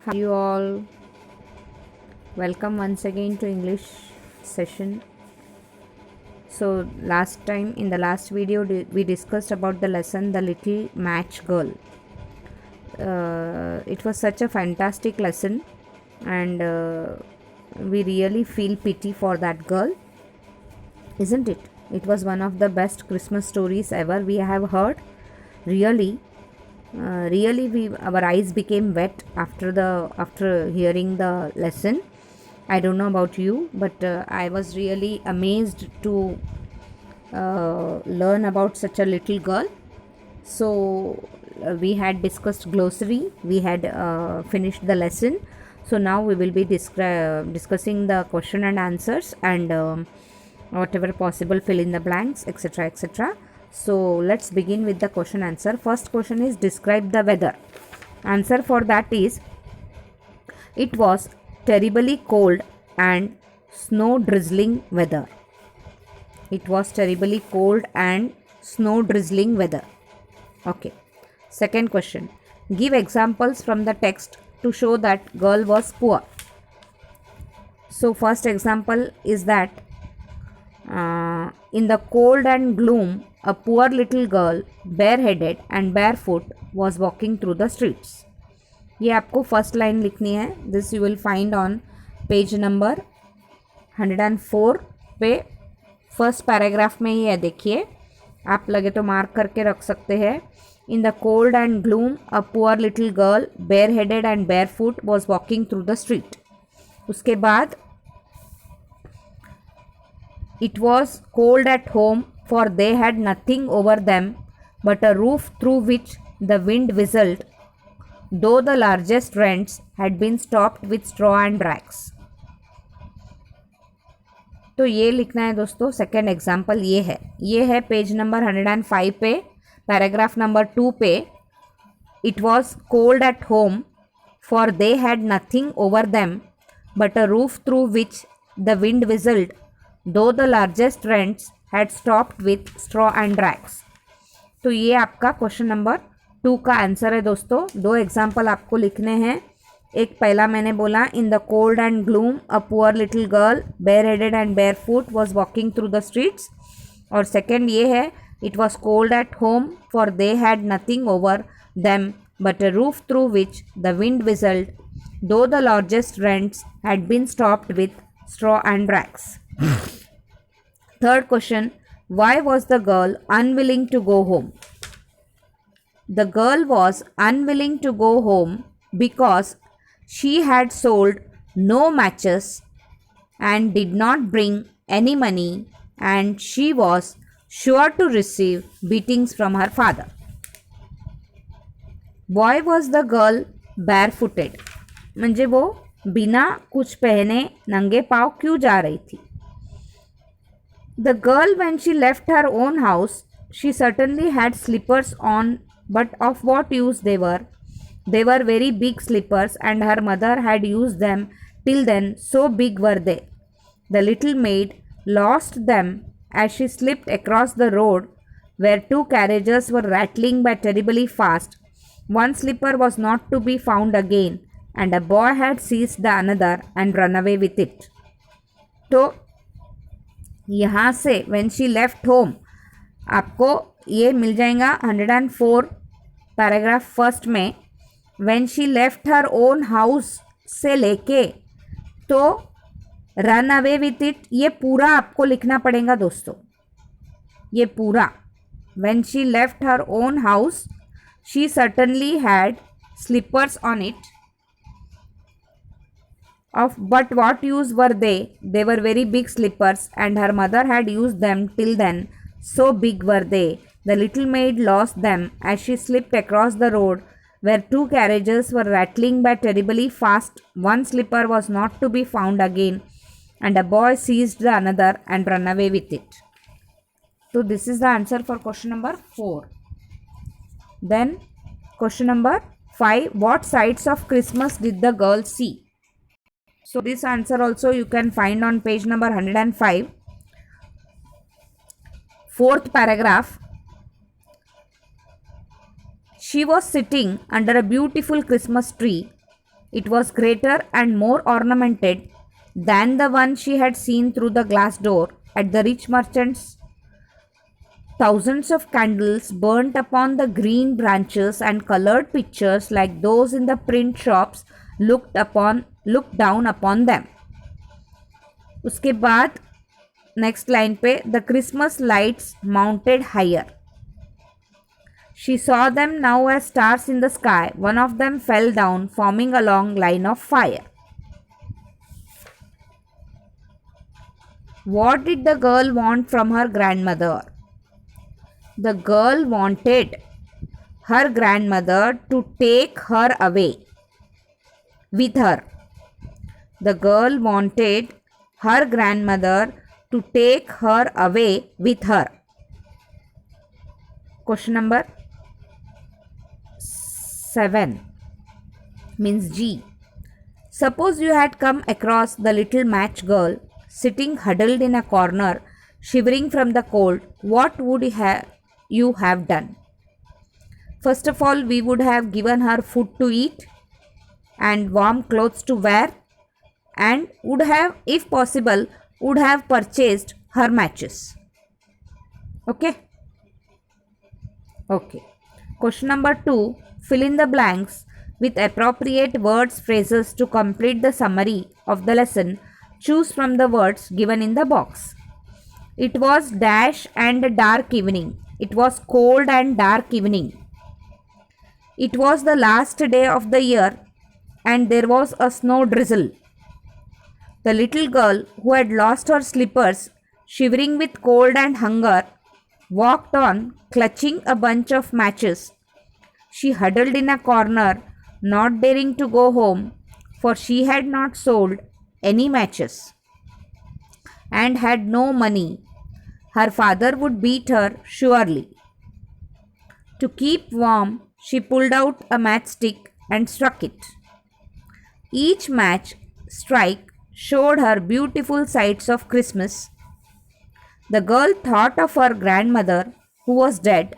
Hi you all, welcome once again to English session. So last time in the last video we discussed about the lesson The Little Match Girl. It was such a fantastic lesson, and we really feel pity for that girl, isn't it? It was one of the best Christmas stories ever we have heard. Really, really we our eyes became wet after hearing the lesson. I don't know about you, but I was really amazed to learn about such a little girl. So we had discussed glossary, we had finished the lesson. So now we will be discussing the question and answers, and whatever possible fill in the blanks, etc., etc. So let's begin with the question answer. First question is, describe the weather. Answer for that is, it was terribly cold and snow drizzling weather. It was terribly cold and snow drizzling weather. Okay. Second question. Give examples from the text to show that girl was poor. So first example is that in the cold and gloom, a poor little girl, bareheaded and barefoot, was walking through the streets. ये आपको first line लिखनी है. This you will find on page number 104 पे first paragraph में ही है. देखिए, आप लगे तो मार्क करके रख सकते हैं. In the cold and gloom a poor little girl bear headed and bear foot was walking through the street. उसके बाद it was cold at home for they had nothing over them but a roof through which the wind whistled though the largest rents had been stopped with straw and rags. तो ये लिखना है दोस्तों. Second example ये है page number 105 पे, paragraph number 2 पे. It was cold at home for they had nothing over them but a roof through which the wind whistled though the largest rents had stopped with straw and rags. तो ये आपका question number 2 का answer है दोस्तों. दो example आपको लिखने हैं. एक पहला मैंने बोला, in the cold and gloom a poor little girl bear headed and bear foot was walking through the streets. और सेकेंड ये है, it was cold at home for they had nothing over them but a roof through which the wind whistled though the largest rents had been stopped with straw and rags. Third question, why was the girl unwilling to go home. The girl was unwilling to go home because she had sold no matches and did not bring any money, and she was sure to receive beatings from her father. Why was the girl barefooted? म्हणजे वो बिना कुछ पहने नंगे पाँव क्यों जा रही थी. The girl, when she left her own house, she certainly had slippers on, but of what use they were? They were very big slippers, and her mother had used them till then, so big were they. The little maid lost them as she slipped across the road where two carriages were rattling by terribly fast. One slipper was not to be found again, and a boy had seized the another and run away with it. तो यहाँ से when she left home आपको ये मिल जाएगा 104 paragraph first में. When she left her own house से लेके तो रन अवे विथ इट, ये पूरा आपको लिखना पड़ेगा दोस्तों. ये पूरा, when she left her own house she certainly had slippers on it of but what use were they were very big slippers, and her mother had used them till then, so big were they. The little maid lost them as she slipped across the road where two carriages were rattling by terribly fast. One slipper was not to be found again, and a boy seized the another and ran away with it. So this is the answer for question number 4. Then question number 5, what sights of Christmas did the girl see? So this answer also you can find on page number 105. Fourth paragraph. She was sitting under a beautiful Christmas tree It was greater and more ornamented than the one she had seen through the glass door at the rich merchant's. Thousands of candles burnt upon the green branches, and colored pictures like those in the print shops looked down upon them. उसके बाद next line पे the Christmas lights mounted higher. She saw them now as stars in the sky. One of them fell down, forming a long line of fire. What did the girl want from her grandmother? The girl wanted her grandmother to take her away with her. The girl wanted her grandmother to take her away with her. Question number 7 means G. Suppose you had come across the little match girl sitting huddled in a corner, shivering from the cold. What would you have done? First of all, we would have given her food to eat and warm clothes to wear, and would have, if possible, would have purchased her matches. Okay. Question number 2. Fill in the blanks with appropriate words, phrases to complete the summary of the lesson. Choose from the words given in the box. It was dash and dark evening. It was cold and dark evening. It was the last day of the year and there was a snow drizzle. The little girl who had lost her slippers, shivering with cold and hunger, walked on, clutching a bunch of matches. She huddled in a corner, not daring to go home, for she had not sold any matches and had no money. Her father would beat her surely. To keep warm, she pulled out a matchstick and struck it. Each match strike showed her beautiful sights of Christmas. The girl thought of her grandmother who was dead.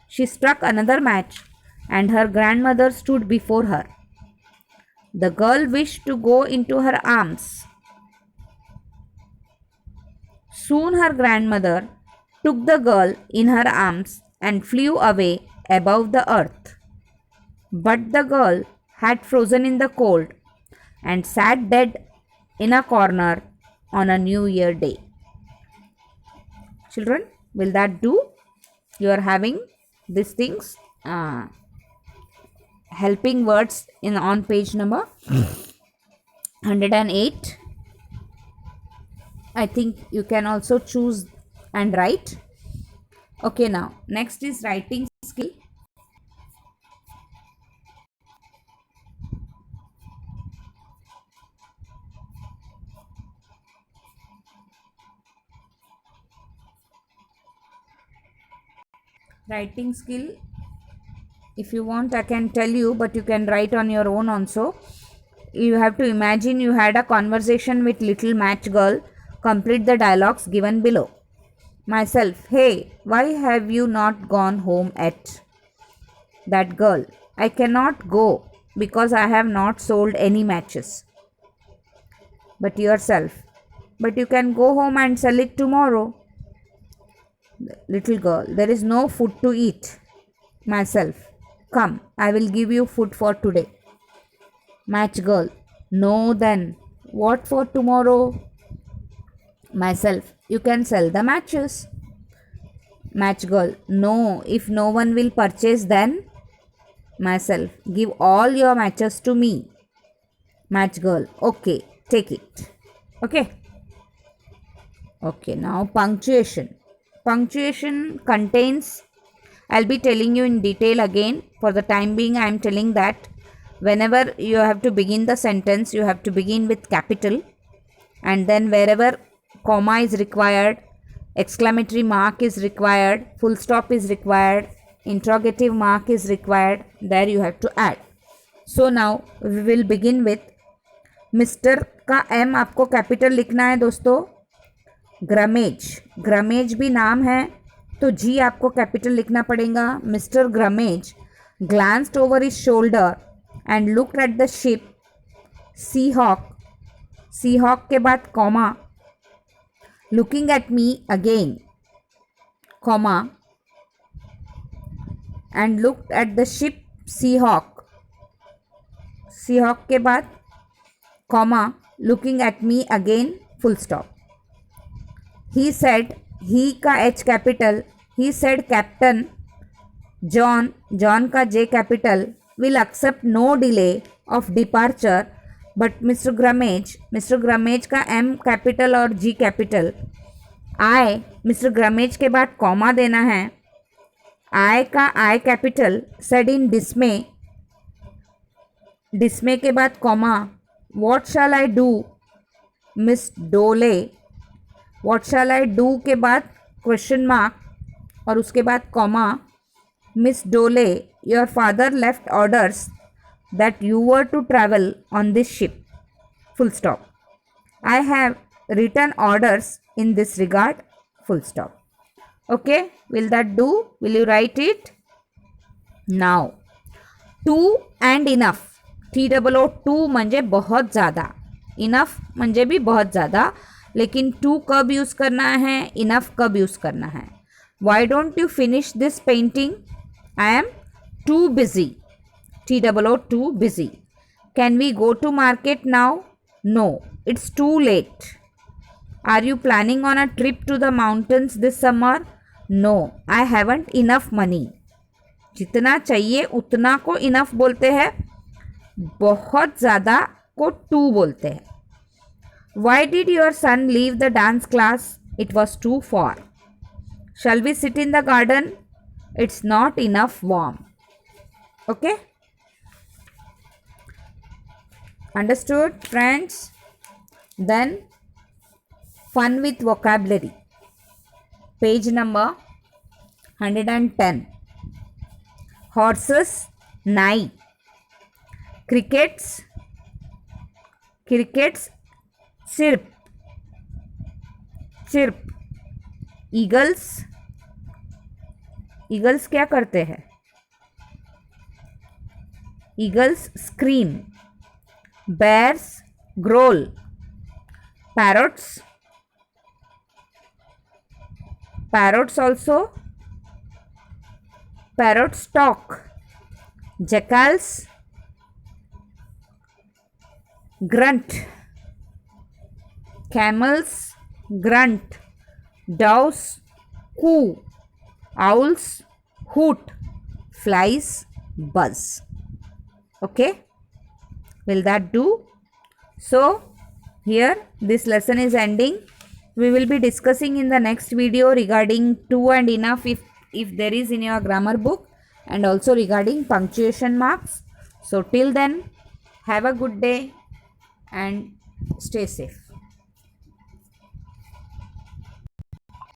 She struck another match and her grandmother stood before her. The girl wished to go into her arms. Soon her grandmother took the girl in her arms and flew away above the earth. But the girl had frozen in the cold and sat dead in a corner on a New Year day. Children, will that do? You are having these things, helping words on page number 108. I think you can also choose and write. Okay, now next is writing skill. Writing skill, if you want I can tell you, but you can write on your own also. You have to imagine you had a conversation with little match girl. Complete the dialogues given below. Myself: hey, why have you not gone home yet? That girl: I cannot go because I have not sold any matches. But yourself: but you can go home and sell it tomorrow. Little girl: there is no food to eat. Myself: come, I will give you food for today. Match girl: no, then what for tomorrow? Myself: you can sell the matches. Match girl: no, if no one will purchase then? Myself: give all your matches to me. Match girl: okay, take it. Okay, now punctuation. Punctuation contains, I'll be telling you in detail again. For the time being, I am telling that whenever you have to begin the sentence, you have to begin with capital, and then wherever comma is required, exclamatory mark is required, full stop is required, interrogative mark is required, there you have to add. So now we will begin with mister का M आपको capital लिखना है दोस्तों. ग्रमेज भी नाम है तो G आपको कैपिटल लिखना पड़ेगा. Mister Grummage glanced over his shoulder and looked at the ship Sea Hawk, Sea Hawk के बाद comma, looking at me again, comma, and looked at the ship Sea Hawk, Sea Hawk के बाद comma, looking at me again, full stop. He said, he का H capital, he said captain John, John का J capital, will accept no delay of departure but mister Grummage, mister ग्रमेज का M capital और G capital, आई, mister ग्रमेज के बाद comma देना है, आई का आई capital, said in डिस्मे, dismay के बाद comma, what shall I do miss Dole, what shall I do के बाद क्वेश्चन मार्क और उसके बाद comma, miss Dole your father left orders that you were to travel on this ship, full stop. I have written orders in this regard, full stop. Okay, will that do? Will you write it? Now too and enough, TOO too म्हणजे बहुत ज़्यादा, enough म्हणजे भी बहुत ज़्यादा, लेकिन to कब use करना है, इनफ कब यूज़ करना है. Why don't you finish this painting? I am too busy, TOO too busy. Can we go to market now? No, it's too late. Are you planning on a trip to the mountains this summer? No, I haven't enough money. जितना चाहिए उतना को enough बोलते हैं, बहुत ज़्यादा को too बोलते हैं. Why did your son leave the dance class? It was too far. Shall we sit in the garden? It's not enough warm. Okay, understood friends? Then fun with vocabulary, page number 110. Horses, नाई. Crickets, crickets, chirp, chirp. Eagles, eagles क्या करते हैं? Eagles scream. Bears growl. Parrots, parrots also, parrots talk. Jackals grunt. Camels grunt. Doves coo. Owls hoot. Flies buzz. Okay, will that do? So here this lesson is ending. We will be discussing in the next video regarding to and enough if there is in your grammar book, and also regarding punctuation marks. So till then, have a good day and stay safe.